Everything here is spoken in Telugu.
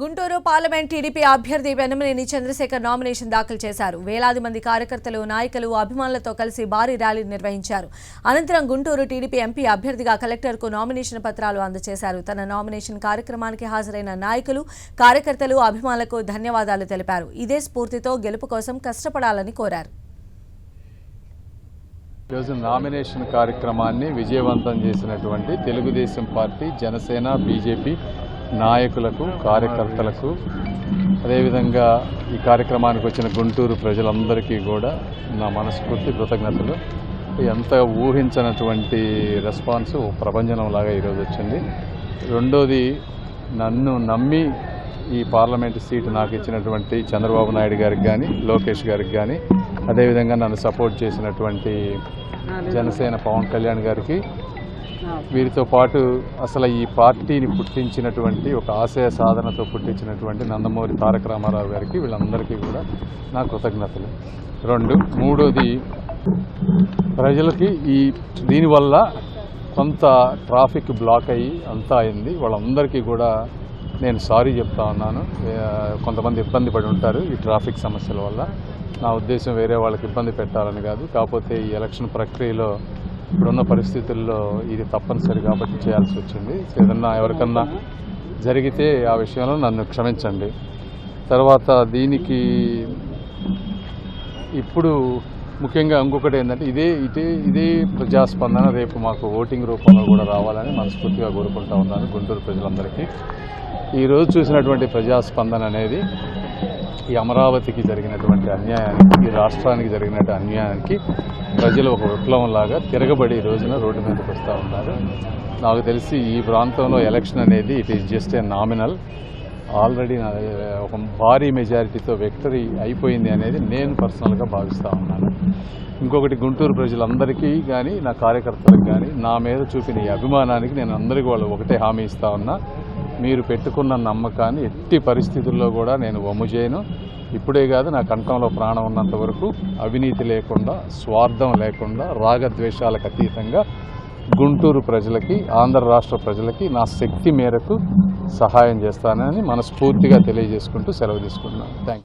గుంటూరు పార్లమెంట్ టీడీపీ అభ్యర్థి వెన్నమనేని చంద్రశేఖర్ నామినేషన్ దాఖలు చేశారు. వేలాది మంది కార్యకర్తలు, నాయకులు, అభిమానులతో కలిసి భారీ ర్యాలీ నిర్వహించారు. అనంతరం గుంటూరు టీడీపీ ఎంపీ అభ్యర్థిగా కలెక్టర్కు నామినేషన్ పత్రాలు అందజేశారు. తన నామినేషన్ కార్యక్రమానికి హాజరైన నాయకులు, కార్యకర్తలు, అభిమానులకు ధన్యవాదాలు తెలిపారు. ఇదే స్ఫూర్తితో గెలుపు కోసం కష్టపడాలని కోరారు. ఈరోజు నామినేషన్ కార్యక్రమాన్ని విజయవంతం చేసినటువంటి తెలుగుదేశం పార్టీ, జనసేన, బీజేపీ నాయకులకు, కార్యకర్తలకు, అదేవిధంగా ఈ కార్యక్రమానికి వచ్చిన గుంటూరు ప్రజలందరికీ కూడా నా మనస్ఫూర్తి కృతజ్ఞతలు. ఎంత ఊహించినటువంటి రెస్పాన్స్ ప్రభంజనంలాగా ఈరోజు వచ్చింది. రెండోది, నన్ను నమ్మి ఈ పార్లమెంటు సీటు నాకు ఇచ్చినటువంటి చంద్రబాబు నాయుడు గారికి కానీ, లోకేష్ గారికి కానీ, అదేవిధంగా నన్ను సపోర్ట్ చేసినటువంటి జనసేన పవన్ కళ్యాణ్ గారికి, వీరితో పాటు అసలు ఈ పార్టీని పుట్టించినటువంటి, ఒక ఆశయ సాధనతో పుట్టించినటువంటి నందమూరి తారక రామారావు గారికి, వీళ్ళందరికీ కూడా నా కృతజ్ఞతలు. మూడోది, ప్రజలకి దీనివల్ల కొంత ట్రాఫిక్ బ్లాక్ అయ్యి అంతా అయింది. వాళ్ళందరికీ కూడా నేను సారీ చెప్తా ఉన్నాను. కొంతమంది ఇబ్బంది పడి ఉంటారు ఈ ట్రాఫిక్ సమస్యల వల్ల. నా ఉద్దేశం వేరే వాళ్ళకి ఇబ్బంది పెట్టాలని కాదు. కాకపోతే ఈ ఎలక్షన్ ప్రక్రియలో ఇప్పుడున్న పరిస్థితుల్లో ఇది తప్పనిసరి కాబట్టి చేయాల్సి వచ్చింది. ఏదన్నా ఎవరికన్నా జరిగితే ఆ విషయంలో నన్ను క్షమించండి. తర్వాత దీనికి ఇప్పుడు ముఖ్యంగా ఇంకొకటి ఏంటంటే, ఇదే ప్రజాస్పందన రేపు మాకు ఓటింగ్ రూపంలో కూడా రావాలని మనస్ఫూర్తిగా కోరుకుంటా ఉన్నాను గుంటూరు ప్రజలందరికీ. ఈరోజు చూసినటువంటి ప్రజాస్పందన అనేది ఈ అమరావతికి జరిగినటువంటి అన్యాయానికి, ఈ రాష్ట్రానికి జరిగినటువంటి అన్యాయానికి ప్రజలు ఒక విప్లవంలాగా తిరగబడి ఈ రోజున రోడ్డు మీదకి వస్తూ ఉన్నారు. నాకు తెలిసి ఈ ప్రాంతంలో ఎలక్షన్ అనేది it is just a nominal. Already ఒక భారీ మెజారిటీతో విక్టరీ అయిపోయింది అనేది నేను పర్సనల్గా భావిస్తూ ఉన్నాను. ఇంకొకటి, గుంటూరు ప్రజలందరికీ కానీ, నా కార్యకర్తలకు కానీ, నా మీద చూపిన ఈ అభిమానానికి నేను అందరికీ వాళ్ళు ఒకటే హామీ ఇస్తా ఉన్నా. మీరు పెట్టుకున్న నమ్మకాన్ని ఎట్టి పరిస్థితుల్లో కూడా నేను వమ్ము చేయను. ఇప్పుడే కాదు, నా కంఠంలో ప్రాణం ఉన్నంత వరకు అవినీతి లేకుండా, స్వార్థం లేకుండా, రాగద్వేషాలకు అతీతంగా గుంటూరు ప్రజలకి, ఆంధ్ర రాష్ట్ర ప్రజలకి నా శక్తి మేరకు సహాయం చేస్తానని మనస్ఫూర్తిగా తెలియజేసుకుంటూ సెలవు తీసుకుంటున్నాను. Thank you.